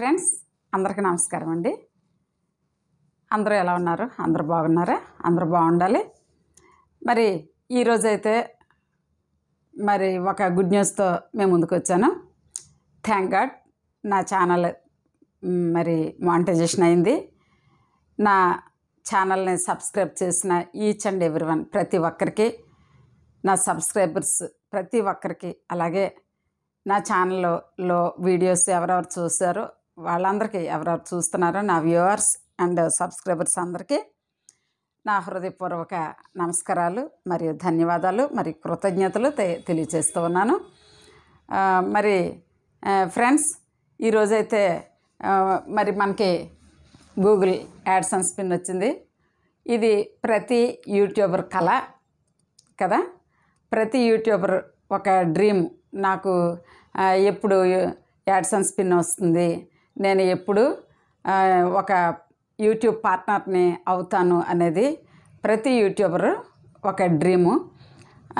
Friends అందరికీ నమస్కారం అండి. అందరూ ఎలా ఉన్నారు? అందరూ బాగున్నారా? అందరూ బాగుండాలి. మరి ఈరోజైతే ఒక గుడ్ న్యూస్తో మేము ముందుకు వచ్చాను. థ్యాంక్ గాడ్ నా ఛానల్ మానిటైజేషన్ అయింది. నా ఛానల్ని సబ్స్క్రైబ్ చేసిన ఈచ్ అండ్ ఎవ్రీవన్ ప్రతి ఒక్కరికి, నా సబ్స్క్రైబర్స్ ప్రతి ఒక్కరికి, అలాగే నా ఛానల్లో వీడియోస్ ఎవరెవరు చూస్తారో వాళ్ళందరికీ, ఎవరెవరు చూస్తున్నారో నా వ్యూవర్స్ అండ్ సబ్స్క్రైబర్స్ అందరికీ నా హృదయపూర్వక నమస్కారాలు మరియు ధన్యవాదాలు మరియు కృతజ్ఞతలు తెలియజేస్తూ ఉన్నాను. ఫ్రెండ్స్ ఈరోజైతే మనకి గూగుల్ యాడ్సెన్స్ పిన్ వచ్చింది. ఇది ప్రతి యూట్యూబర్ కళ కదా. ప్రతి యూట్యూబర్ ఒక డ్రీమ్, నాకు ఎప్పుడు యాడ్సెన్స్ పిన్ వస్తుంది, నేను ఎప్పుడు ఒక యూట్యూబ్ పార్ట్నర్ని అవుతాను అనేది ప్రతి యూట్యూబర్ ఒక డ్రీము.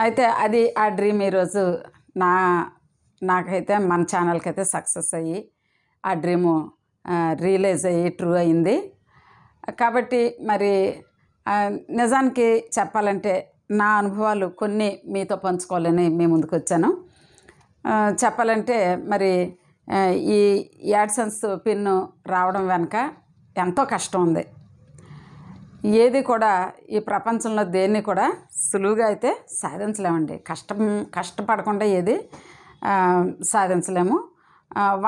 అయితే ఆ డ్రీమ్ ఈరోజు నాకైతే మన ఛానల్కి అయితే సక్సెస్ అయ్యి ఆ డ్రీము రియలైజ్ అయ్యి ట్రూ అయింది. కాబట్టి నిజానికి చెప్పాలంటే నా అనుభవాలు కొన్ని మీతో పంచుకోవాలని మీ ముందుకు వచ్చాను. చెప్పాలంటే ఈ యాడ్సెన్స్ పిన్ రావడం వెనక ఎంతో కష్టం ఉంది. ఏది కూడా ఈ ప్రపంచంలో దేన్ని కూడా సులువుగా అయితే సాధించలేమండి. కష్టపడకుండా ఏది సాధించలేము.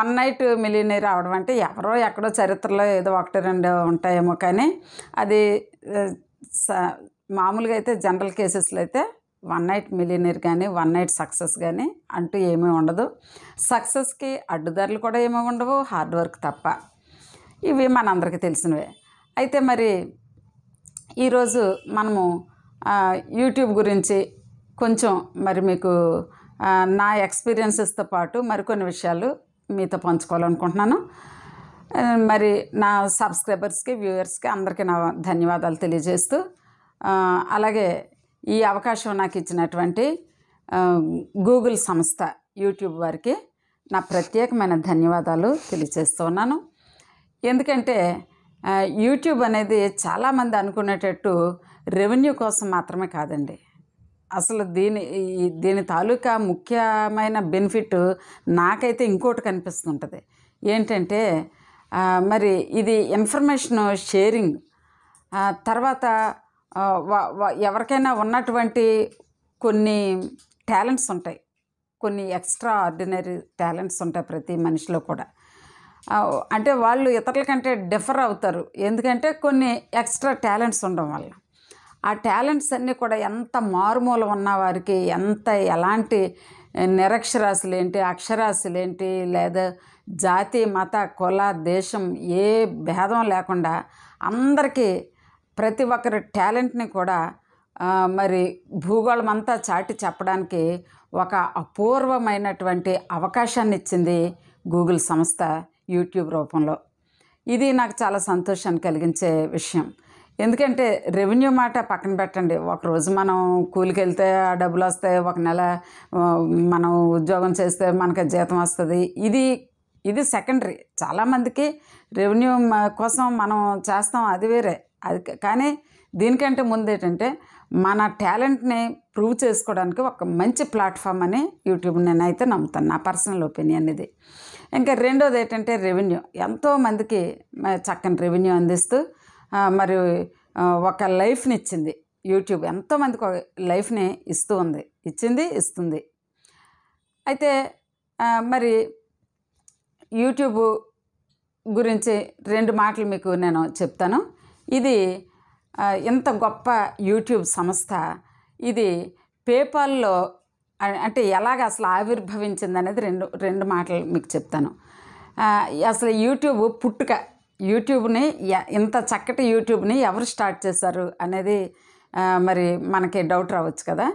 1 నైట్ మిలియనీర్ అవడం అంటే ఎవరో ఎక్కడో చరిత్రలో ఏదో 1-2 ఉంటాయేమో, కానీ అది మామూలుగా అయితే జనరల్ కేసెస్లో అయితే 1 నైట్ మిలియనీర్ కానీ 1 నైట్ సక్సెస్ కానీ అంటూ ఏమీ ఉండదు. సక్సెస్కి అడ్డుదారులు కూడా ఏమీ ఉండవు, హార్డ్ వర్క్ తప్ప. ఇవి మనందరికీ తెలిసినవే. అయితే ఈరోజు మనము యూట్యూబ్ గురించి కొంచెం మీకు నా ఎక్స్పీరియన్సెస్తో పాటు మరికొన్ని విషయాలు మీతో పంచుకోవాలనుకుంటున్నాను. నా సబ్స్క్రైబర్స్కి, వ్యూవర్స్కి అందరికీ నా ధన్యవాదాలు తెలియజేస్తూ, అలాగే ఈ అవకాశం నాకు ఇచ్చినటువంటి గూగుల్ సంస్థ యూట్యూబ్ వారికి నా ప్రత్యేకమైన ధన్యవాదాలు తెలియజేస్తూ ఉన్నాను. ఎందుకంటే యూట్యూబ్ అనేది చాలామంది అనుకునేటట్టు రెవెన్యూ కోసం మాత్రమే కాదండి. అసలు దీని తాలూకా ముఖ్యమైన బెనిఫిట్ నాకైతే ఇంకోటి కనిపిస్తుంటుంది. ఏంటంటే ఇది ఇన్ఫర్మేషన్ షేరింగ్. తర్వాత ఎవరికైనా ఉన్నటువంటి కొన్ని టాలెంట్స్ ఉంటాయి, కొన్ని ఎక్స్ట్రా ఆర్డినరీ టాలెంట్స్ ఉంటాయి ప్రతి మనిషిలో కూడా. అంటే వాళ్ళు ఇతరుల కంటే డిఫర్ అవుతారు, ఎందుకంటే కొన్ని ఎక్స్ట్రా టాలెంట్స్ ఉండడం వల్ల. ఆ టాలెంట్స్ అన్నీ కూడా ఎంత మారుమూల ఉన్న వారికి, ఎలాంటి నిరక్షరాస్యులేంటి, అక్షరాస్యులేంటి, లేదా జాతి, మత, కుల, దేశం ఏ భేదం లేకుండా అందరికీ ప్రతి ఒక్కరి టాలెంట్ని కూడా భూగోళం అంతా చాటి చెప్పడానికి ఒక అపూర్వమైనటువంటి అవకాశాన్ని ఇచ్చింది గూగుల్ సంస్థ యూట్యూబ్ రూపంలో. ఇది నాకు చాలా సంతోషాన్ని కలిగించే విషయం. ఎందుకంటే రెవెన్యూ మాట పక్కన పెట్టండి, ఒకరోజు మనం కూలికి వెళ్తే ఆ డబ్బులు వస్తాయి, ఒక నెల మనం ఉద్యోగం చేస్తే మనకు జీతం వస్తుంది. ఇది సెకండరీ. చాలామందికి రెవెన్యూ కోసం మనం చేస్తాం, అది వేరే. కానీ దీనికంటే ముందు ఏంటంటే మన టాలెంట్ని ప్రూవ్ చేసుకోవడానికి ఒక మంచి ప్లాట్ఫామ్ అని యూట్యూబ్ నేనైతే నమ్ముతాను, నా పర్సనల్ ఒపీనియన్ ఇది. ఇంకా రెండోది ఏంటంటే రెవెన్యూ. ఎంతోమందికి చక్కని రెవెన్యూ అందిస్తూ ఒక లైఫ్ని ఇచ్చింది యూట్యూబ్. ఎంతోమందికి ఒక లైఫ్ని ఇస్తుంది. అయితే యూట్యూబ్ గురించి 2 మాటలు మీకు నేను చెప్తాను. ఇది ఇంత గొప్ప యూట్యూబ్ సంస్థ, ఇది పేపాల్లో అంటే ఎలాగ అసలు ఆవిర్భవించింది అనేది రెండు మాటలు మీకు చెప్తాను. అసలు యూట్యూబ్ పుట్టుక, యూట్యూబ్ని ఇంత చక్కటి యూట్యూబ్ని ఎవరు స్టార్ట్ చేశారు అనేది మనకి డౌట్ రావచ్చు కదా.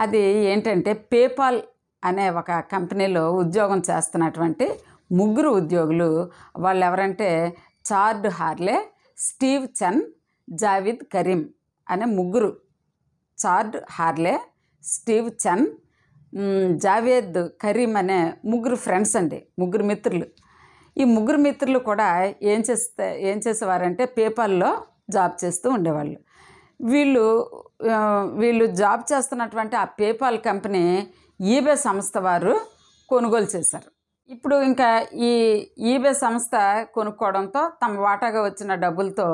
అది ఏంటంటే పేపాల్ అనే ఒక కంపెనీలో ఉద్యోగం చేస్తున్నటువంటి 3 ఉద్యోగులు, వాళ్ళు ఎవరంటే చార్డ్ హార్లే, స్టీవ్ చెన్, జావేద్ కరీం అనే 3. చార్డ్ హార్లే, స్టీవ్ చెన్, జావేద్ కరీం అనే 3 ఫ్రెండ్స్ అండి, 3 మిత్రులు. ఈ ముగ్గురు మిత్రులు కూడా ఏం చేసేవారంటే పేపాల్లో జాబ్ చేస్తూ ఉండేవాళ్ళు. వీళ్ళు జాబ్ చేస్తున్నటువంటి ఆ పేపాల్ కంపెనీ ఈబే సంస్థ వారు కొనుగోలు చేశారు. ఇప్పుడు ఇంకా ఈ ఈబే సంస్థ కొనుక్కోవడంతో తమ వాటాగా వచ్చిన డబ్బులతో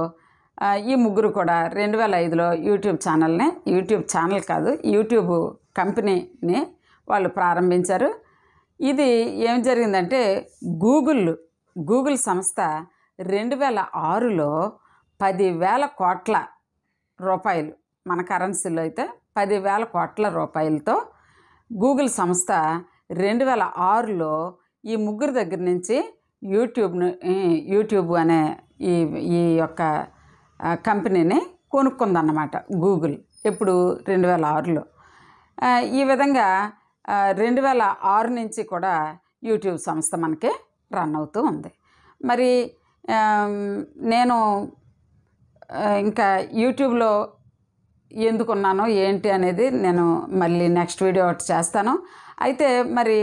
ఈ ముగ్గురు కూడా 2005లో యూట్యూబ్ ఛానల్ కాదు, యూట్యూబ్ కంపెనీని వాళ్ళు ప్రారంభించారు. ఇది ఏం జరిగిందంటే గూగుల్ సంస్థ 2006లో 10,000 కోట్ల రూపాయలు, మన కరెన్సీలో అయితే 10,000 కోట్ల రూపాయలతో గూగుల్ సంస్థ 2006లో ఈ ముగ్గురు దగ్గర నుంచి యూట్యూబ్ అనే ఈ యొక్క కంపెనీని కొనుక్కుందన్నమాట గూగుల్. ఎప్పుడు 2006లో. ఈ విధంగా 2006 నుంచి కూడా యూట్యూబ్ సంస్థ మనకి రన్ అవుతూ ఉంది. మరి నేను ఇంకా యూట్యూబ్లో ఎందుకున్నానో ఏంటి అనేది నేను మళ్ళీ నెక్స్ట్ వీడియో ఒకటి చేస్తాను. అయితే మరి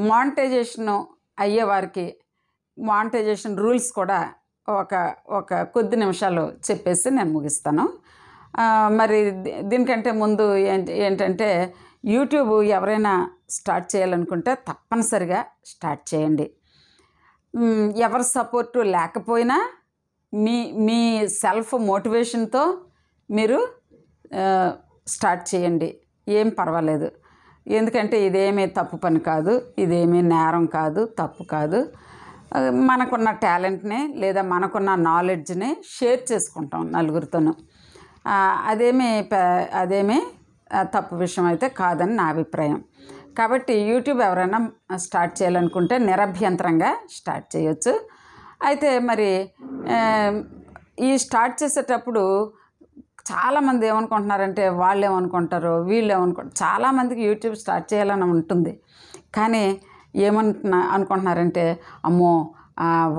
మానిటైజేషన్ అయ్యేవారికి మానిటైజేషన్ రూల్స్ కూడా ఒక కొద్ది నిమిషాలు చెప్పేసి నేను ముగిస్తాను. మరి దీనికంటే ముందు ఏంటంటే యూట్యూబ్ ఎవరైనా స్టార్ట్ చేయాలనుకుంటే తప్పనిసరిగా స్టార్ట్ చేయండి. ఎవరి సపోర్టు లేకపోయినా మీ సెల్ఫ్ మోటివేషన్తో మీరు స్టార్ట్ చేయండి, ఏం పర్వాలేదు. ఎందుకంటే ఇదేమీ తప్పు పని కాదు, ఇదేమీ నేరం కాదు, తప్పు కాదు. మనకున్న టాలెంట్ని లేదా మనకున్న నాలెడ్జ్ని షేర్ చేసుకుంటాం నలుగురితోనూ. అదేమీ తప్పు విషయం అయితే కాదని నా అభిప్రాయం. కాబట్టి యూట్యూబ్ ఎవరైనా స్టార్ట్ చేయాలనుకుంటే నిరభ్యంతరంగా స్టార్ట్ చేయొచ్చు. అయితే మరి ఈ స్టార్ట్ చేసేటప్పుడు చాలామంది ఏమనుకుంటున్నారంటే వాళ్ళు ఏమనుకుంటారో వీళ్ళు చాలామందికి యూట్యూబ్ స్టార్ట్ చేయాలని ఉంటుంది. కానీ అనుకుంటున్నారంటే అమ్మో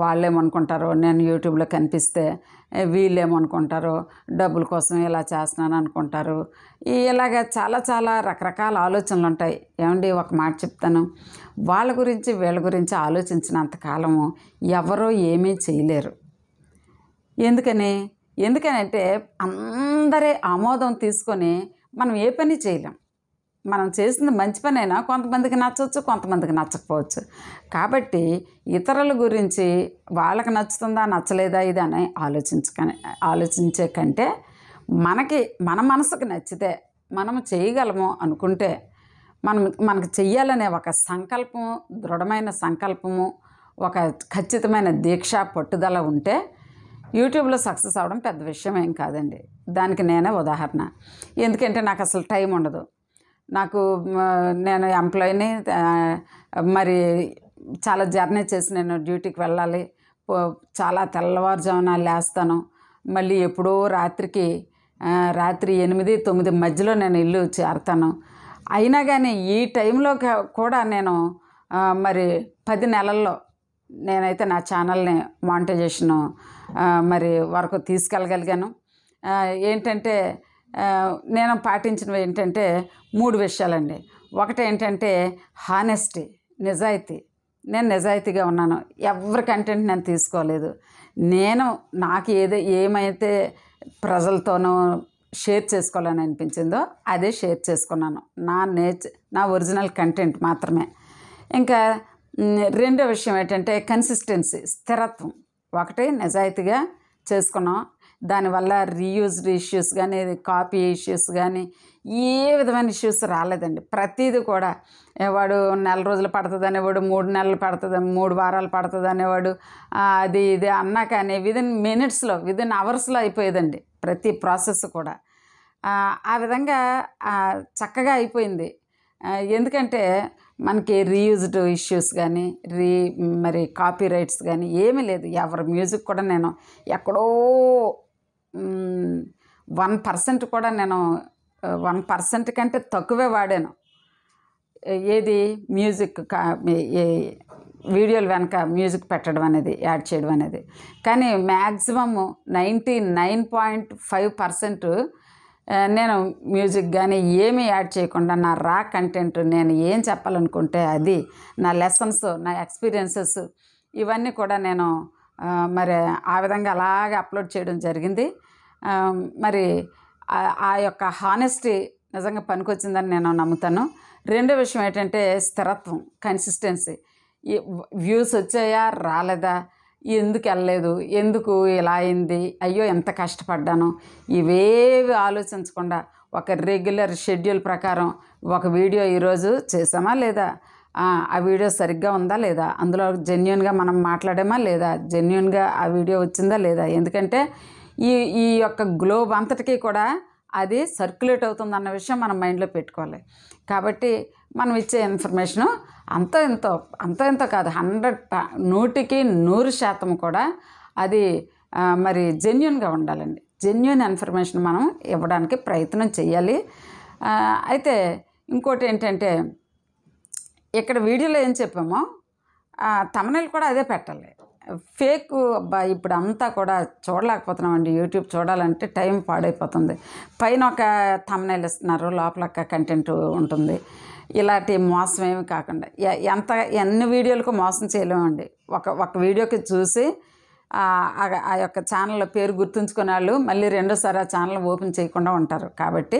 వాళ్ళేమనుకుంటారో, నేను యూట్యూబ్లో కనిపిస్తే వీళ్ళేమనుకుంటారో, డబ్బుల కోసం ఇలా చేస్తున్నాను అనుకుంటారు. ఇలాగ చాలా రకరకాల ఆలోచనలు ఉంటాయి. ఏమండి, ఒక మాట చెప్తాను, వాళ్ళ గురించి వీళ్ళ గురించి ఆలోచించినంతకాలము ఎవరో ఏమీ చేయలేరు. ఎందుకనంటే అందరి ఆమోదం తీసుకొని మనం ఏ పని చేయలేం. మనం చేసింది మంచి పని అయినా కొంతమందికి నచ్చవచ్చు, కొంతమందికి నచ్చకపోవచ్చు. కాబట్టి ఇతరుల గురించి వాళ్ళకి నచ్చుతుందా నచ్చలేదా ఇది అని ఆలోచించే కంటే మన మనసుకు నచ్చితే మనము చేయగలము అనుకుంటే మనకు చెయ్యాలనే ఒక సంకల్పము, దృఢమైన సంకల్పము, ఒక ఖచ్చితమైన దీక్ష, పట్టుదల ఉంటే యూట్యూబ్లో సక్సెస్ అవ్వడం పెద్ద విషయం ఏం కాదండి. దానికి నేనే ఉదాహరణ. ఎందుకంటే నాకు అసలు టైం ఉండదు. నేను ఎంప్లాయీని, మరి చాలా జర్నీ చేసి నేను డ్యూటీకి వెళ్ళాలి. చాలా తెల్లవారుజామున లేస్తాను. మళ్ళీ ఎప్పుడో రాత్రి 8-9 మధ్యలో నేను ఇల్లు చేరుతాను. అయినా కానీ ఈ టైంలో కూడా నేను మరి 10 నెలల్లో నేనైతే నా ఛానల్ని మానిటైజేషన్ మరి వరకు తీసుకెళ్ళగలిగాను. ఏంటంటే నేను పాటించినవి ఏంటంటే 3 విషయాలండి. ఒకటి ఏంటంటే హానెస్టీ, నిజాయితీ. నేను నిజాయితీగా ఉన్నాను. ఎవరి కంటెంట్ నేను తీసుకోలేదు. నాకు ఏమైతే ప్రజలతోనూ షేర్ చేసుకోవాలని అనిపించిందో అదే షేర్ చేసుకున్నాను. నా ఒరిజినల్ కంటెంట్ మాత్రమే. ఇంకా రెండో విషయం ఏంటంటే కన్సిస్టెన్సీ, స్థిరత్వం. ఒకటి నిజాయితీగా చేసుకున్నాం. దానివల్ల రీయూజ్డ్ ఇష్యూస్ కానీ, కాపీ ఇష్యూస్ కానీ ఏ విధమైన ఇష్యూస్ రాలేదండి. ప్రతిదీ కూడా వాడు 4 రోజులు పడుతుంది అనేవాడు, 3 నెలలు పడుతుంది, 3 వారాలు పడుతుంది అనేవాడు. అది ఇది అన్నా కానీ విదిన్ అవర్స్లో అయిపోయేదండి ప్రతి ప్రాసెస్ కూడా. ఆ విధంగా చక్కగా అయిపోయింది. ఎందుకంటే మనకి రీయూజ్డ్ ఇష్యూస్ కానీ మరి కాపీ రైట్స్ కానీ ఏమీ లేదు. ఎవరి మ్యూజిక్ కూడా నేను ఎక్కడో 1% కూడా నేను 1% కంటే తక్కువే వాడాను. ఏది మ్యూజిక్ వీడియోలు వెనక మ్యూజిక్ పెట్టడం అనేది, యాడ్ చేయడం అనేది. కానీ మ్యాక్సిమమ్ 99.5% నేను మ్యూజిక్ కానీ ఏమీ యాడ్ చేయకుండా నా రా కంటెంట్, నేను ఏం చెప్పాలనుకుంటే అది, నా లెసన్స్, నా ఎక్స్పీరియన్సెస్ ఇవన్నీ కూడా నేను మరి ఆ విధంగా అలాగే అప్లోడ్ చేయడం జరిగింది. మరి ఆ యొక్క హానెస్టీ నిజంగా పనికొచ్చిందని నేను నమ్ముతాను. రెండో విషయం ఏంటంటే స్థిరత్వం, కన్సిస్టెన్సీ. ఈ వ్యూస్ వచ్చాయా రాలేదా, ఎందుకు వెళ్ళలేదు, ఎందుకు ఇలా అయింది, అయ్యో ఎంత కష్టపడ్డాను, ఇవేవి ఆలోచించకుండా ఒక రెగ్యులర్ షెడ్యూల్ ప్రకారం ఒక వీడియో ఈరోజు చేసామా లేదా, ఆ వీడియో సరిగ్గా ఉందా లేదా, అందులో జెన్యూన్గా మనం మాట్లాడామా లేదా, జెన్యూన్గా ఆ వీడియో వచ్చిందా లేదా. ఎందుకంటే ఈ యొక్క గ్లోబ్ అంతటికీ కూడా అది సర్క్యులేట్ అవుతుందన్న విషయం మనం మైండ్లో పెట్టుకోవాలి. కాబట్టి మనం ఇచ్చే ఇన్ఫర్మేషను అంతో ఎంతో కాదు, 100% కూడా అది మరి జెన్యూన్గా ఉండాలండి. జెన్యూన్ ఇన్ఫర్మేషన్ మనం ఇవ్వడానికి ప్రయత్నం చేయాలి. అయితే ఇంకోటి ఏంటంటే ఇక్కడ వీడియోలో ఏం చెప్పామో థంబ్నెయిల్ కూడా అదే పెట్టాలి. ఫేక్ ఇప్పుడు అంతా కూడా చూడలేకపోతున్నామండి. యూట్యూబ్ చూడాలంటే టైం పాడైపోతుంది. పైన ఒక థంబ్నెయిల్ ఇస్తున్నారు, లోపల ఒక కంటెంట్ ఉంటుంది. ఇలాంటి మోసం ఏమి కాకుండా ఎన్ని వీడియోలకు మోసం చేయలేమండి. ఒక వీడియోకి చూసి ఆ యొక్క ఛానల్ పేరు గుర్తుంచుకునే వాళ్ళు మళ్ళీ రెండోసారి ఆ ఛానల్ ఓపెన్ చేయకుండా ఉంటారు. కాబట్టి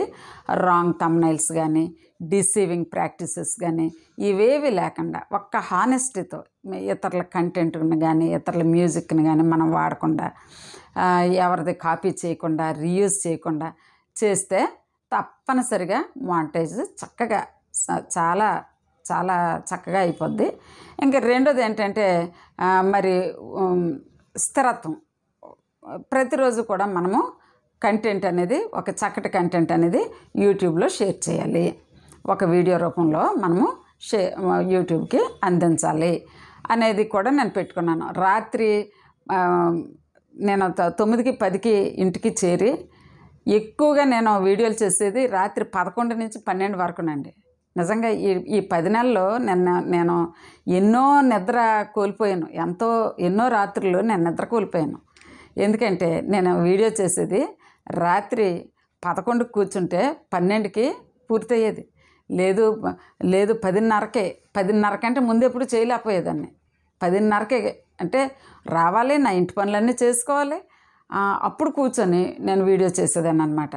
రాంగ్ థంబ్నెయిల్స్ కానీ, డిసీవింగ్ ప్రాక్టీసెస్ కానీ ఇవేవి లేకుండా ఒక్క హానెస్టీతో ఇతరుల కంటెంట్ని కానీ ఇతరుల మ్యూజిక్ని కానీ మనం వాడకుండా, ఎవరిది కాపీ చేయకుండా, రీయూజ్ చేయకుండా చేస్తే తప్పనిసరిగా మానిటైజ్ చక్కగా చాలా చాలా చక్కగా అయిపోద్ది. ఇంకా రెండోది ఏంటంటే మరి స్థిరత్వం. ప్రతిరోజు కూడా మనము కంటెంట్ అనేది, ఒక చక్కటి కంటెంట్ అనేది యూట్యూబ్లో షేర్ చేయాలి. ఒక వీడియో రూపంలో మనము యూట్యూబ్కి అందించాలి అనేది కూడా నేను పెట్టుకున్నాను. రాత్రి నేను 9కి 10కి ఇంటికి చేరి ఎక్కువగా నేను వీడియోలు చేసేది రాత్రి 11 నుంచి 12 వరకునండి. నిజంగా ఈ 10 నెలల్లో నేను ఎన్నో నిద్ర కోల్పోయాను. ఎన్నో రాత్రులు నేను నిద్ర కోల్పోయాను. ఎందుకంటే నేను వీడియో చేసేది రాత్రి 11కి కూర్చుంటే 12కి పూర్తయ్యేది. లేదు 10:30 కంటే ముందు ఎప్పుడు చేయలేకపోయేదాన్ని. 10:30 అంటే రావాలి, నా ఇంటి పనులన్నీ చేసుకోవాలి, అప్పుడు కూర్చొని నేను వీడియో చేసేదాన్ని అనమాట.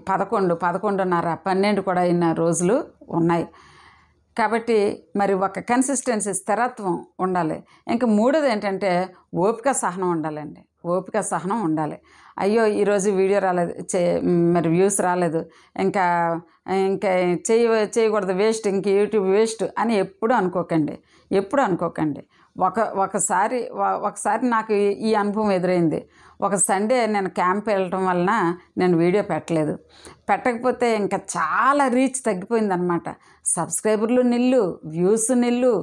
11, 11:30, 12 కూడా అయిన రోజులు ఉన్నాయి. కాబట్టి మరి ఒక కన్సిస్టెన్సీ, స్థిరత్వం ఉండాలి. ఇంకా మూడోది ఏంటంటే ఓపిక సహనం ఉండాలండి. ఓపిక సహనం ఉండాలి. అయ్యో ఈరోజు వీడియో రాలేదు, మరి వ్యూస్ రాలేదు, ఇంకా చేయకూడదు, వేస్ట్, ఇంక యూట్యూబ్ వేస్ట్ అని ఎప్పుడు అనుకోకండి. ఒకసారి నాకు ఈ అనుభవం ఎదురైంది. ఒక సండే నేను క్యాంప్ వెళ్ళటం వలన నేను వీడియో పెట్టకపోతే ఇంకా చాలా రీచ్ తగ్గిపోయిందనమాట. సబ్స్క్రైబర్లు నిల్లు, వ్యూస్ నిల్లు.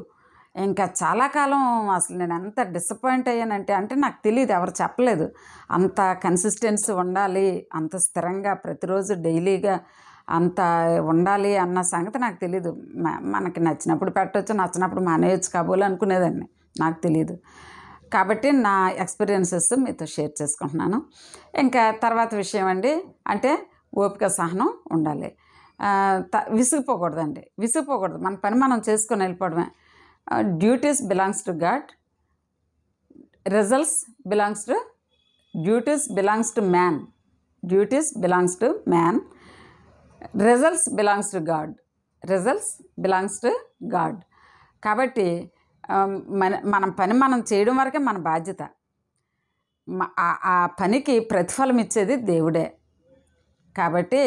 ఇంకా చాలా కాలం అసలు నేను ఎంత డిసప్పాయింట్ అయ్యానంటే నాకు తెలియదు, ఎవరు చెప్పలేదు. అంత కన్సిస్టెన్సీ ఉండాలి, అంత స్థిరంగా ప్రతిరోజు డైలీగా అంత ఉండాలి అన్న సంగతి నాకు తెలీదు. మనకి నచ్చినప్పుడు పెట్టవచ్చు, నచ్చినప్పుడు మానేయచ్చు కాబోలు అనుకునేదాన్ని, నాకు తెలియదు. కాబట్టి నా ఎక్స్పీరియన్సెస్ మీతో షేర్ చేసుకుంటున్నాను. ఇంకా తర్వాత విషయం అండి, అంటే ఓపిక సహనం ఉండాలి. విసిగిపోకూడదండి, మన పని మనం చేసుకొని వెళ్ళిపోవడమే. Duties belongs to God, results belongs to man. Results belongs to God. కాబట్టి మనం పని మనం చేయడం వరకే మన బాధ్యత. ఆ పనికి ప్రతిఫలం ఇచ్చేది దేవుడే. కాబట్టి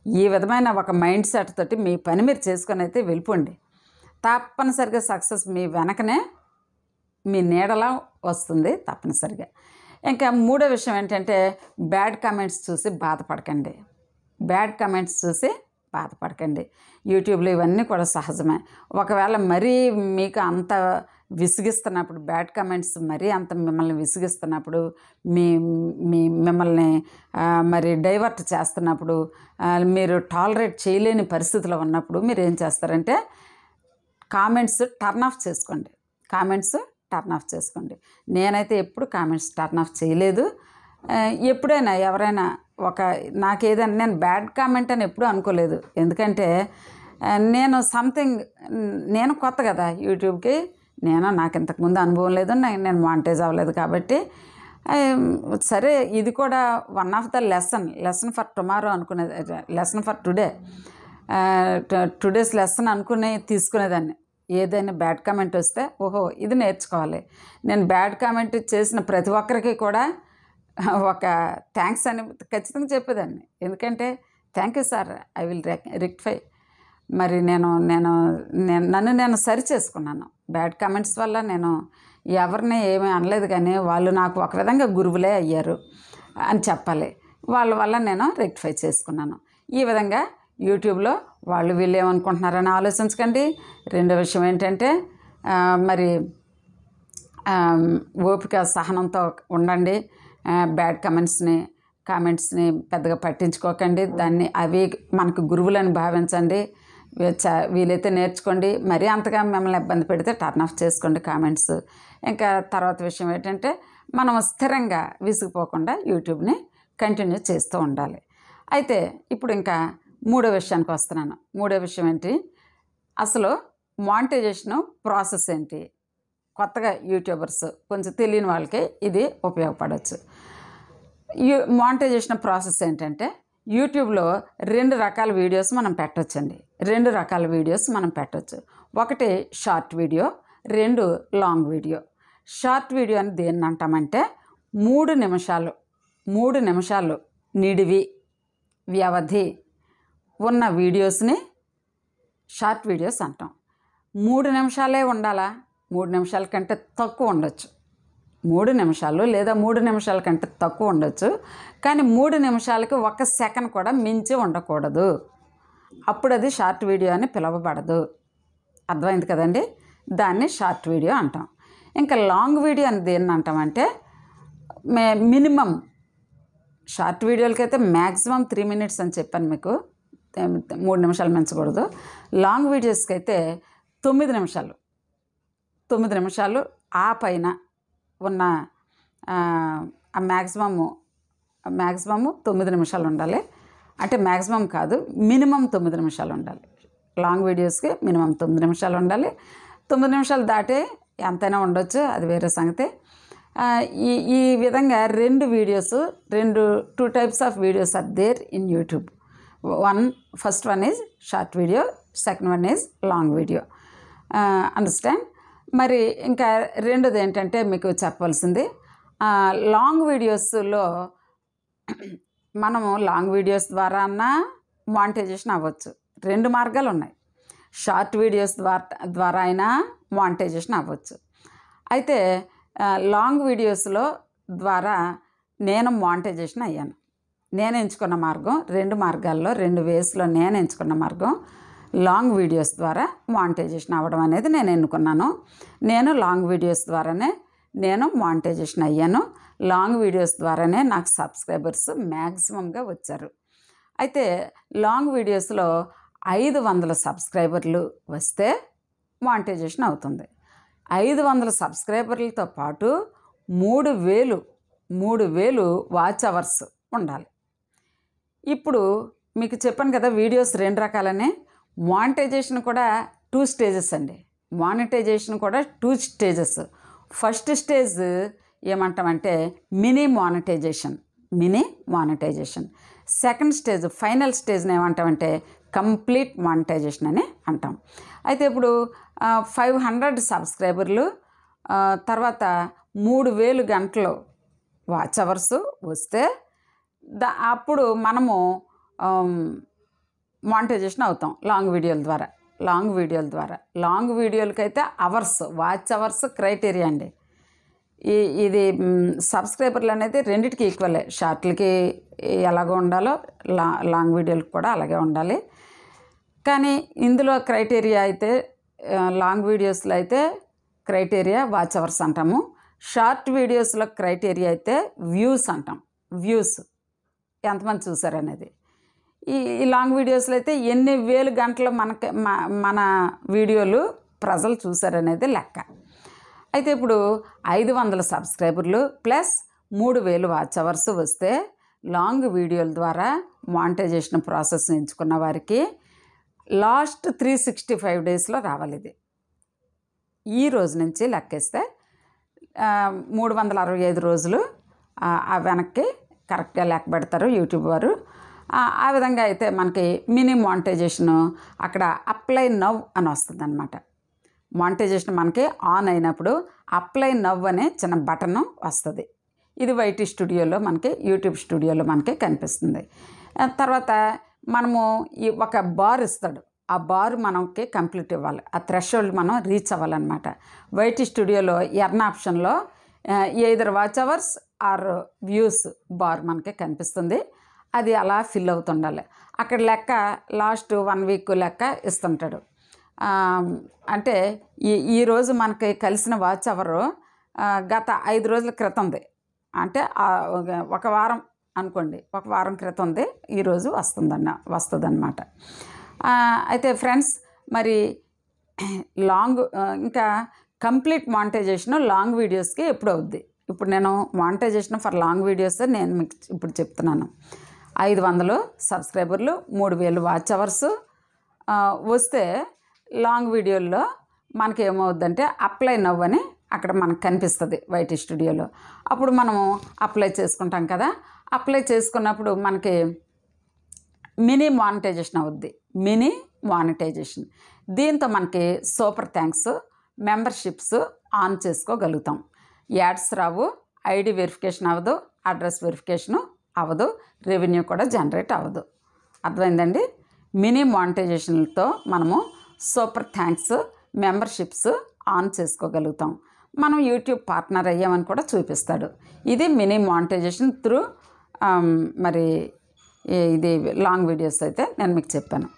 ఈ విధమైన ఒక మైండ్ సెట్ తోటి మీ పని మీరు చేసుకొని అయితే వెళ్ళిపోండి. తప్పనిసరిగా సక్సెస్ మీ వెనకనే మీ నీడలా వస్తుంది తప్పనిసరిగా. ఇంకా మూడో విషయం ఏంటంటే బ్యాడ్ కామెంట్స్ చూసి బాధపడకండి. యూట్యూబ్లో ఇవన్నీ కూడా సహజమే. ఒకవేళ మరీ మీకు అంత విసిగిస్తున్నప్పుడు, బ్యాడ్ కామెంట్స్ మరీ అంత మిమ్మల్ని విసిగిస్తున్నప్పుడు, మిమ్మల్ని మరి డైవర్ట్ చేస్తున్నప్పుడు, మీరు టాలరేట్ చేయలేని పరిస్థితిలో ఉన్నప్పుడు మీరు ఏం చేస్తారంటే కామెంట్స్ టర్న్ ఆఫ్ చేసుకోండి. నేనైతే ఎప్పుడు కామెంట్స్ టర్న్ ఆఫ్ చేయలేదు. ఎప్పుడైనా ఎవరైనా నేను బ్యాడ్ కామెంట్ అని ఎప్పుడూ అనుకోలేదు. ఎందుకంటే నేను కొత్త కదా యూట్యూబ్కి, నాకు ఇంతకుముందు అనుభవం లేదు, నేను మానిటైజ్ అవ్వలేదు కాబట్టి సరే ఇది కూడా one of the lesson for tomorrow అనుకునేది, లెసన్ ఫర్ టుడేస్ లెసన్ అనుకుని తీసుకునేదాన్ని. ఏదైనా బ్యాడ్ కామెంట్ వస్తే ఓహో ఇది నేర్చుకోవాలి. నేను బ్యాడ్ కామెంట్ చేసిన ప్రతి ఒక్కరికి కూడా ఒక థ్యాంక్స్ అని ఖచ్చితంగా చెప్పేదాన్ని. ఎందుకంటే thank you sir, I will rectify. మరి నన్ను సరి చేసుకున్నాను. బ్యాడ్ కామెంట్స్ వల్ల నేను ఎవరిని ఏమీ అనలేదు, కానీ వాళ్ళు నాకు ఒక విధంగా గురువులే అయ్యారు అని చెప్పాలి. వాళ్ళ వల్ల నేను రెక్టిఫై చేసుకున్నాను. ఈ విధంగా యూట్యూబ్లో వాళ్ళు వీళ్ళు ఏమనుకుంటున్నారని ఆలోచించకండి. రెండో విషయం ఏంటంటే మరి ఓపిక సహనంతో ఉండండి. బ్యాడ్ కామెంట్స్ని పెద్దగా పట్టించుకోకండి. అవి మనకు గురువులని భావించండి. వీలైతే నేర్చుకోండి. మరీ అంతగా మిమ్మల్ని ఇబ్బంది పెడితే టర్న్ ఆఫ్ చేసుకోండి కామెంట్స్. ఇంకా తర్వాత విషయం ఏంటంటే మనం స్థిరంగా విసిగిపోకుండా యూట్యూబ్ని కంటిన్యూ చేస్తూ ఉండాలి. అయితే ఇప్పుడు ఇంకా మూడో విషయానికి వస్తున్నాను. మూడో విషయం ఏంటి, అసలు మానిటైజేషన్ ప్రాసెస్ ఏంటి? కొత్తగా యూట్యూబర్స్ కొంచెం తెలియని వాళ్ళకి ఇది ఉపయోగపడవచ్చు. మానిటైజేషన్ ప్రాసెస్ ఏంటంటే యూట్యూబ్లో 2 రకాల వీడియోస్ మనం పెట్టవచ్చు. ఒకటి short video, 2 long video. Short video అని దేన్ని అంటామంటే 3 నిమిషాలు నిడివి వ్యవధి ఉన్న వీడియోస్ని షార్ట్ వీడియోస్ అంటాం. 3 నిమిషాలే ఉండాలా? 3 నిమిషాల కంటే తక్కువ ఉండొచ్చు. 3 నిమిషాలు లేదా 3 నిమిషాల కంటే తక్కువ ఉండొచ్చు. కానీ 3 నిమిషాలకి 1 సెకండ్ కూడా మించి ఉండకూడదు. అప్పుడు అది షార్ట్ వీడియో అని పిలువబడదు. అర్థమైంది కదండి? దాన్ని షార్ట్ వీడియో అంటాం. ఇంకా లాంగ్ వీడియో అని దేన్ని అంటామంటే మినిమం షార్ట్ వీడియోలకైతే మ్యాక్సిమం 3 మినిట్స్ అని చెప్పాను మీకు, 3 నిమిషాలు మించకూడదు. లాంగ్ వీడియోస్కి అయితే 9 నిమిషాలు ఆ పైన ఉన్న మ్యాక్సిమము 9 నిమిషాలు ఉండాలి. అంటే మ్యాక్సిమం కాదు, మినిమం 9 నిమిషాలు ఉండాలి. లాంగ్ వీడియోస్కి మినిమం 9 నిమిషాలు ఉండాలి. 9 నిమిషాలు దాటే ఎంతైనా ఉండొచ్చు, అది వేరే సంగతి. ఈ విధంగా 2 types of videos are there in YouTube. First one is short video, second one is long video. Understand? మరి ఇంకా రెండోది ఏంటంటే మీకు చెప్పవలసింది, లాంగ్ వీడియోస్లో మనము లాంగ్ వీడియోస్ ద్వారా మానిటైజేషన్ అవ్వచ్చు. 2 మార్గాలు ఉన్నాయి. షార్ట్ వీడియోస్ ద్వారా అయినా మానిటైజేషన్ అవ్వచ్చు. అయితే లాంగ్ వీడియోస్లో ద్వారా నేను మానిటైజేషన్ అయ్యాను. నేను ఎంచుకున్న మార్గం 2 మార్గాల్లో 2 వేస్లో నేను ఎంచుకున్న మార్గం లాంగ్ వీడియోస్ ద్వారా మానిటైజేషన్ అవ్వడం అనేది నేను ఎన్నుకున్నాను. నేను లాంగ్ వీడియోస్ ద్వారానే నేను మానిటైజేషన్ అయ్యాను. లాంగ్ వీడియోస్ ద్వారానే నాకు సబ్స్క్రైబర్స్ మ్యాక్సిమంగా వచ్చారు. అయితే లాంగ్ వీడియోస్లో 500 సబ్స్క్రైబర్లు వస్తే మానిటైజేషన్ అవుతుంది. 500 సబ్స్క్రైబర్లతో పాటు 3000 వాచ్ అవర్స్ ఉండాలి. ఇప్పుడు మీకు చెప్పాను కదా వీడియోస్ 2 రకాలనే. మానిటైజేషన్ కూడా 2 స్టేజెస్ అండి. మానిటైజేషన్ కూడా 2 స్టేజెస్. ఫస్ట్ స్టేజ్ ఏమంటామంటే mini monetisation. Second stage, final స్టేజ్ని ఏమంటామంటే కంప్లీట్ మానిటైజేషన్ అని అంటాం. అయితే ఇప్పుడు 500 సబ్స్క్రైబర్లు, తర్వాత 3000 గంటలు వాచ్ అవర్స్ వస్తే అప్పుడు మనము మానిటైజేషన్ అవుతాం లాంగ్ వీడియోల ద్వారా. లాంగ్ వీడియోలకైతే వాచ్ అవర్స్ క్రైటీరియా అండి. ఇది సబ్స్క్రైబర్లు అనేది రెండిటికి ఈక్వలే. షార్ట్లకి ఎలాగో ఉండాలో లాంగ్ వీడియోలకు కూడా అలాగే ఉండాలి. కానీ ఇందులో క్రైటీరియా అయితే లాంగ్ వీడియోస్లో అయితే క్రైటీరియా వాచ్ అవర్స్ అంటాము. షార్ట్ వీడియోస్లో క్రైటీరియా అయితే వ్యూస్ అంటాం. వ్యూస్ ఎంతమంది చూసారనేది. ఈ లాంగ్ వీడియోస్లో అయితే ఎన్ని వేలు గంటలు మన వీడియోలు ప్రజలు చూసారనేది లెక్క. అయితే ఇప్పుడు 500 సబ్స్క్రైబర్లు ప్లస్ 3000 వాచ్ అవర్స్ వస్తే లాంగ్ వీడియోల ద్వారా మానిటైజేషన్ ప్రాసెస్ ఎంచుకున్న వారికి లాస్ట్ 365 డేస్లో రావాలి. ఇది ఈ రోజు నుంచి లెక్కేస్తే 365 రోజులు ఆ వెనక్కి కరెక్ట్గా లెక్క పెడతారు యూట్యూబ్ వారు. ఆ విధంగా అయితే మనకి మినీ మానిటైజేషను అక్కడ అప్లై నవ్ అని వస్తుందన్నమాట. మానిటైజేషన్ మనకి ఆన్ అయినప్పుడు అప్లై నవ్ అనే చిన్న బటన్ వస్తుంది. ఇది వైటీ స్టూడియోలో మనకి యూట్యూబ్ స్టూడియోలో మనకి కనిపిస్తుంది. తర్వాత మనము ఈ ఒక బార్ ఇస్తాడు, ఆ బార్ మనకి కంప్లీట్ ఇవ్వాలి, ఆ థ్రెషోల్డ్ మనం రీచ్ అవ్వాలన్నమాట. వైటీ స్టూడియోలో ఎర్న్ ఆప్షన్లో either watch hours our views bar మనకి కనిపిస్తుంది. అది అలా ఫిల్ అవుతుండాలి. అక్కడ లెక్క లాస్ట్ 1 వీక్ లెక్క ఇస్తుంటాడు. అంటే ఈరోజు మనకి కలిసిన వాచ్ అవరు గత 5 రోజుల క్రితంది, అంటే ఒక వారం అనుకోండి, ఒక వారం క్రితంది ఈరోజు వస్తుందన్నమాట. అయితే ఫ్రెండ్స్, మరి ఇంకా కంప్లీట్ మానిటైజేషన్ లాంగ్ వీడియోస్కి ఎప్పుడు అవుద్ది? ఇప్పుడు నేను మానిటైజేషన్ ఫర్ లాంగ్ వీడియోస్ నేను మీకు ఇప్పుడు చెప్తున్నాను. 500 సబ్స్క్రైబర్లు, 3000 వాచ్ అవర్స్ వస్తే లాంగ్ వీడియోల్లో మనకి ఏమవుద్దంటే అప్లై నవ్ అని అక్కడ మనకు కనిపిస్తుంది వైటీ స్టూడియోలో. అప్పుడు మనము అప్లై చేసుకుంటాం కదా. అప్లై చేసుకున్నప్పుడు మనకి మినీ మానిటైజేషన్ అవుద్ది. మినీ మానిటైజేషన్ దీంతో మనకి సూపర్ థ్యాంక్స్, మెంబర్షిప్స్ ఆన్ చేసుకోగలుగుతాం. యాడ్స్ రావు, ఐడి వెరిఫికేషన్ అవ్వదు, అడ్రస్ వెరిఫికేషను అవ్వదు, రెవెన్యూ కూడా జనరేట్ అవ్వదు. అర్థమైందండి? మినీ మానిటైజేషన్తో మనము సూపర్ థ్యాంక్స్, మెంబర్షిప్స్ ఆన్ చేసుకోగలుగుతాం. మనం యూట్యూబ్ పార్ట్నర్ అయ్యామని కూడా చూపిస్తాడు. ఇది మినీ మానిటైజేషన్ త్రూ మరి ఇది లాంగ్ వీడియోస్ అయితే నేను మీకు చెప్పాను.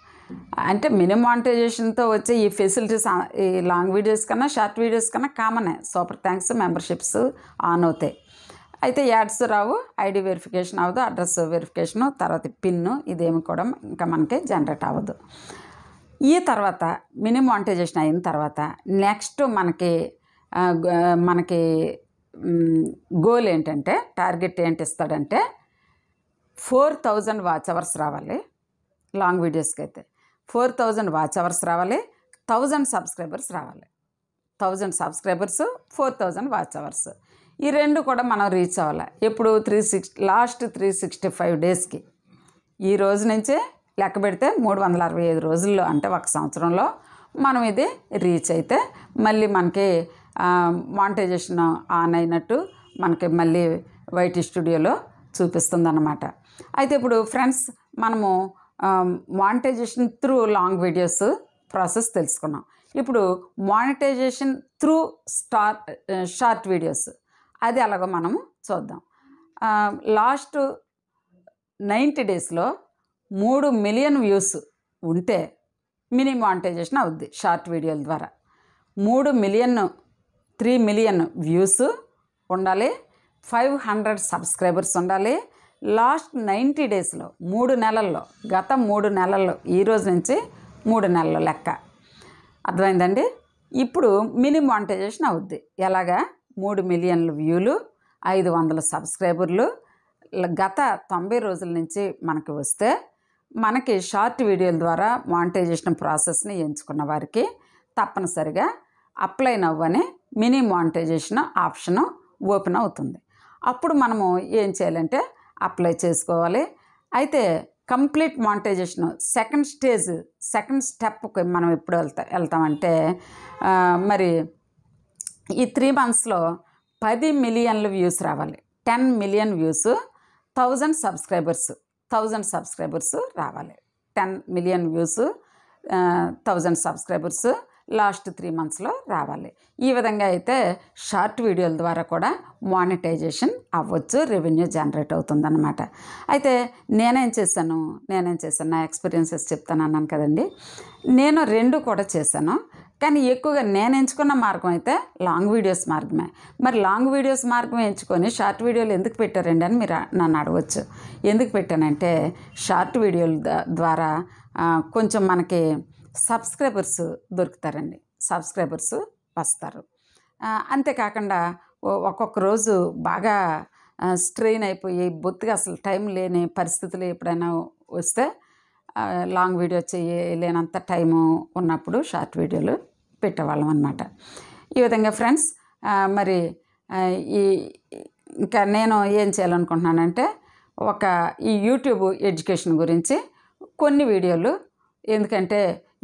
అంటే మినీ మానిటైజేషన్తో వచ్చే ఈ ఫెసిలిటీస్ ఈ లాంగ్ వీడియోస్ కన్నా షార్ట్ వీడియోస్ కన్నా కామనే. సూపర్ థ్యాంక్స్, మెంబర్షిప్స్ ఆన్ అవుతాయి. అయితే యాడ్స్ రావు, ఐడి వెరిఫికేషన్ అవ్వదు, అడ్రస్ వెరిఫికేషను, తర్వాత పిన్ను ఇదేమి కూడా ఇంకా మనకి జనరేట్ అవ్వదు. ఈ తర్వాత మినీ మానిటైజేషన్ అయిన తర్వాత నెక్స్ట్ మనకి గోల్ ఏంటంటే, టార్గెట్ ఏంటి ఇస్తాడంటే 4000 వాచ్ అవర్స్ రావాలి. లాంగ్ వీడియోస్కి అయితే 4000 వాచ్ అవర్స్ రావాలి, 1000 సబ్స్క్రైబర్స్ రావాలి. 1000 సబ్స్క్రైబర్స్, 4000 వాచ్ అవర్స్, ఈ రెండు కూడా మనం రీచ్ అవ్వాలి. ఎప్పుడు లాస్ట్ 365 డేస్కి. ఈ రోజు నుంచే లెక్క పెడితే 365 రోజుల్లో, అంటే ఒక సంవత్సరంలో మనం ఇది రీచ్ అయితే మళ్ళీ మనకి మానిటైజేషన్ ఆన్ అయినట్టు మనకి మళ్ళీ వైటీ స్టూడియోలో చూపిస్తుంది అన్నమాట. అయితే ఇప్పుడు ఫ్రెండ్స్, మనము monetization through long videos process తెలుసుకున్నాం. ఇప్పుడు మానిటైజేషన్ త్రూ షార్ట్ వీడియోస్ అది ఎలాగో మనము చూద్దాం. లాస్ట్ 90 డేస్లో 3 మిలియన్ వ్యూస్ ఉంటే మినీ మానిటైజేషన్ అవుద్ది షార్ట్ వీడియోల ద్వారా. 3 మిలియన్ వ్యూస్ ఉండాలి, 500 సబ్స్క్రైబర్స్ ఉండాలి. లాస్ట్ 90 డేస్లో 3 నెలల్లో, గత 3 నెలల్లో, ఈ రోజు నుంచి 3 నెలల లెక్క. అర్థమైందండి? ఇప్పుడు మినీ మానిటైజేషన్ అవుద్ది. ఎలాగా? 3 మిలియన్ల వ్యూలు, 500 సబ్స్క్రైబర్లు గత 90 రోజుల నుంచి మనకి వస్తే, మనకి షార్ట్ వీడియోల ద్వారా మానిటైజేషన్ ప్రాసెస్ని ఎంచుకున్న వారికి తప్పనిసరిగా అప్లై నవ్ అనే మినీ మానిటైజేషన్ ఆప్షను ఓపెన్ అవుతుంది. అప్పుడు మనము ఏం చేయాలంటే అప్లై చేసుకోవాలి. అయితే కంప్లీట్ మానిటైజేషన్ సెకండ్ స్టెప్కి మనం ఎప్పుడు వెళ్తామంటే మరి ఈ 3 మంత్స్లో 10 మిలియన్ల వ్యూస్ రావాలి. 10 మిలియన్ వ్యూస్, 1000 సబ్స్క్రైబర్స్ రావాలి. 10 మిలియన్ వ్యూస్, 1000 సబ్స్క్రైబర్స్ లాస్ట్ 3 మంత్స్లో రావాలి. ఈ విధంగా అయితే షార్ట్ వీడియోల ద్వారా కూడా మానిటైజేషన్ అవ్వచ్చు, రెవెన్యూ జనరేట్ అవుతుందన్నమాట. అయితే నేనేం చేశాను, నా ఎక్స్పీరియన్సెస్ చెప్తాను అన్నాను కదండి. నేను 2 కూడా చేశాను. కానీ ఎక్కువగా నేను ఎంచుకున్న మార్గం అయితే లాంగ్ వీడియోస్ మార్గమే. మరి లాంగ్ వీడియోస్ మార్గం ఎంచుకొని షార్ట్ వీడియోలు ఎందుకు పెట్టారండి అని మీరు నన్ను అడగవచ్చు. ఎందుకు పెట్టానంటే, షార్ట్ వీడియోల ద్వారా కొంచెం మనకి సబ్స్క్రైబర్స్ దొరుకుతారండి, సబ్స్క్రైబర్స్ వస్తారు. అంతేకాకుండా ఒక్కొక్క రోజు బాగా స్ట్రెయిన్ అయిపోయి బొత్తిగా అసలు టైం లేని పరిస్థితులు ఎప్పుడైనా వస్తే, లాంగ్ వీడియో చేయలేనంత టైము ఉన్నప్పుడు షార్ట్ వీడియోలు పెట్టేవాళ్ళం అన్నమాట. ఈ విధంగా ఫ్రెండ్స్ మరి ఈ ఇంకా నేను ఏం చేయాలనుకుంటున్నానంటే ఈ యూట్యూబ్ ఎడ్యుకేషన్ గురించి కొన్ని వీడియోలు, ఎందుకంటే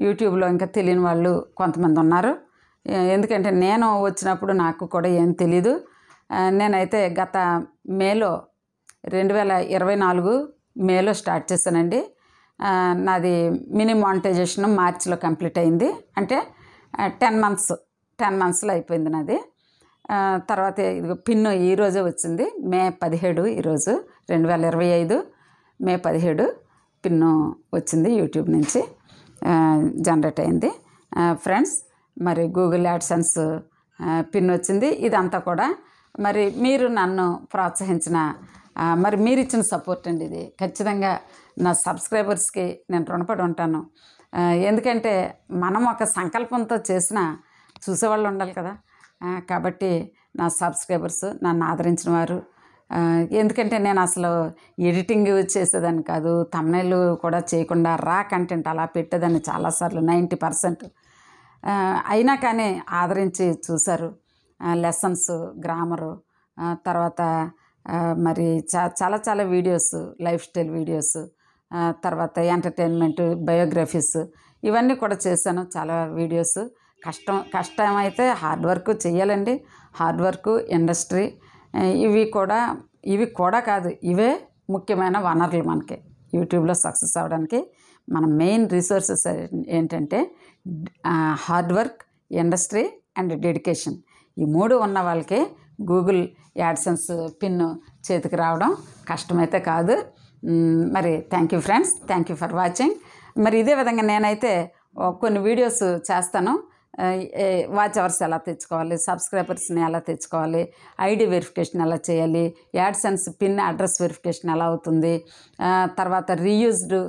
యూట్యూబ్లో ఇంకా తెలియని వాళ్ళు కొంతమంది ఉన్నారు. ఎందుకంటే నేను వచ్చినప్పుడు నాకు కూడా ఏం తెలీదు. నేనైతే గత మేలో 2024 మేలో స్టార్ట్ చేశానండి. నాది మినీ మానిటైజేషన్ మార్చిలో కంప్లీట్ అయింది. అంటే 10 మంత్స్లో అయిపోయింది నాది. తర్వాత ఇది పిన్ ఈరోజే వచ్చింది, మే 17 ఈరోజు 2025 మే 17 పిన్ను వచ్చింది యూట్యూబ్ నుంచి జనరేట్ అయింది ఫ్రెండ్స్. మరి గూగుల్ యాడ్సెన్స్ పిన్ వచ్చింది. ఇదంతా కూడా మరి మీరు నన్ను ప్రోత్సహించిన మరి మీరు ఇచ్చిన సపోర్ట్ అండి. ఇది ఖచ్చితంగా నా సబ్స్క్రైబర్స్కి నేను రుణపడి ఉంటాను. ఎందుకంటే మనం ఒక సంకల్పంతో చేసిన చూసేవాళ్ళు ఉండాలి కదా. కాబట్టి నా సబ్స్క్రైబర్స్, నన్ను ఆదరించిన వారు, ఎందుకంటే నేను అసలు ఎడిటింగ్ చేసేదాన్ని కాదు, థంబ్నెయిల్ కూడా చేయకుండా రా కంటెంట్ అలా పెట్టేదాన్ని చాలాసార్లు, 90%. అయినా కానీ ఆదరించి చూశారు. లెసన్స్, గ్రామరు, తర్వాత మరి చాలా వీడియోస్, లైఫ్ స్టైల్ వీడియోస్, తర్వాత ఎంటర్టైన్మెంట్, బయోగ్రఫీస్, ఇవన్నీ కూడా చేశాను. చాలా వీడియోస్. కష్టమైతే హార్డ్ వర్క్ చేయాలండి. హార్డ్ వర్క్, ఇండస్ట్రీ, ఇవి కూడా కాదు, ఇవే ముఖ్యమైన వనరులు మనకి యూట్యూబ్లో సక్సెస్ అవ్వడానికి. మన మెయిన్ రిసోర్సెస్ ఏంటంటే hard work, industry and dedication. ఈ 3 ఉన్న వాళ్ళకి గూగుల్ యాడ్సెన్స్ పిన్ చేతికి రావడం కష్టమైతే కాదు. మరి thank you friends, thank you for watching. మరి ఇదే విధంగా నేనైతే కొన్ని వీడియోస్ చేస్తాను. వాచ్ అవర్స్ ఎలా తెచ్చుకోవాలి, సబ్స్క్రైబర్స్ని ఎలా తెచ్చుకోవాలి, ఐడి వెరిఫికేషన్ ఎలా చేయాలి, యాడ్సెన్స్ పిన్ అడ్రస్ వెరిఫికేషన్ ఎలా అవుతుంది, తర్వాత రీయూజ్డ్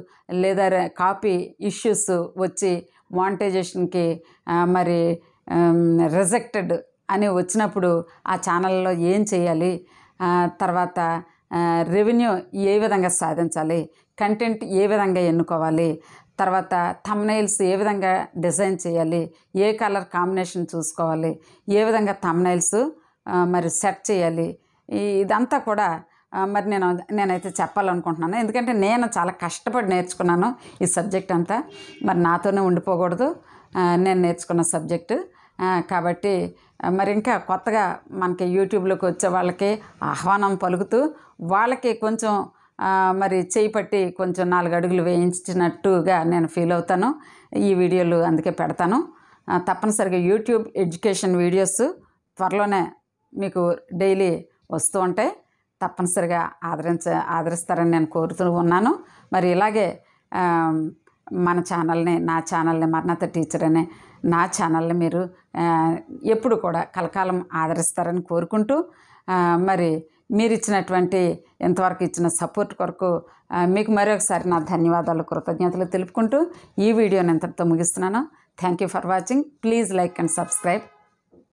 లేదా కాపీ ఇష్యూస్ వచ్చి మానిటైజేషన్కి మరి రిజెక్టెడ్ అని వచ్చినప్పుడు ఆ ఛానల్లో ఏం చేయాలి, తర్వాత రెవెన్యూ ఏ విధంగా సాధించాలి, కంటెంట్ ఏ విధంగా ఎన్నుకోవాలి, తర్వాత థంబ్నెయిల్స్ ఏ విధంగా డిజైన్ చేయాలి, ఏ కలర్ కాంబినేషన్ చూసుకోవాలి, ఏ విధంగా థంబ్నెయిల్స్ మరి సెట్ చేయాలి, ఇదంతా కూడా మరి నేనైతే చెప్పాలనుకుంటున్నాను. ఎందుకంటే నేను చాలా కష్టపడి నేర్చుకున్నాను ఈ సబ్జెక్ట్ అంతా. మరి నాతోనే ఉండిపోకూడదు, నేను నేర్చుకున్న సబ్జెక్టు. కాబట్టి మరి ఇంకా కొత్తగా మనకి యూట్యూబ్లోకి వచ్చే వాళ్ళకి ఆహ్వానం పలుకుతూ, వాళ్ళకి కొంచెం మరి చేయి పట్టి కొంచెం 4 అడుగులు వేయించినట్టుగా నేను ఫీల్ అవుతాను. ఈ వీడియోలు అందుకే పెడతాను. తప్పనిసరిగా యూట్యూబ్ ఎడ్యుకేషన్ వీడియోస్ త్వరలోనే మీకు డైలీ వస్తూ ఉంటాయి. తప్పనిసరిగా ఆదరిస్తారని నేను కోరుతూ ఉన్నాను. మరి ఇలాగే మన ఛానల్ని, నా ఛానల్ని, మరణత టీచర్ అనే నా ఛానల్ని మీరు ఎప్పుడు కూడా కలకాలం ఆదరిస్తారని కోరుకుంటూ, మరి మీరు ఇచ్చినటువంటి ఎంతవరకు ఇచ్చిన సపోర్ట్ కొరకు మీకు మరొకసారి నా ధన్యవాదాలు, కృతజ్ఞతలు తెలుపుకుంటూ ఈ వీడియోని ఇంతటితో ముగిస్తున్నాను. Thank you for watching. Please like and subscribe.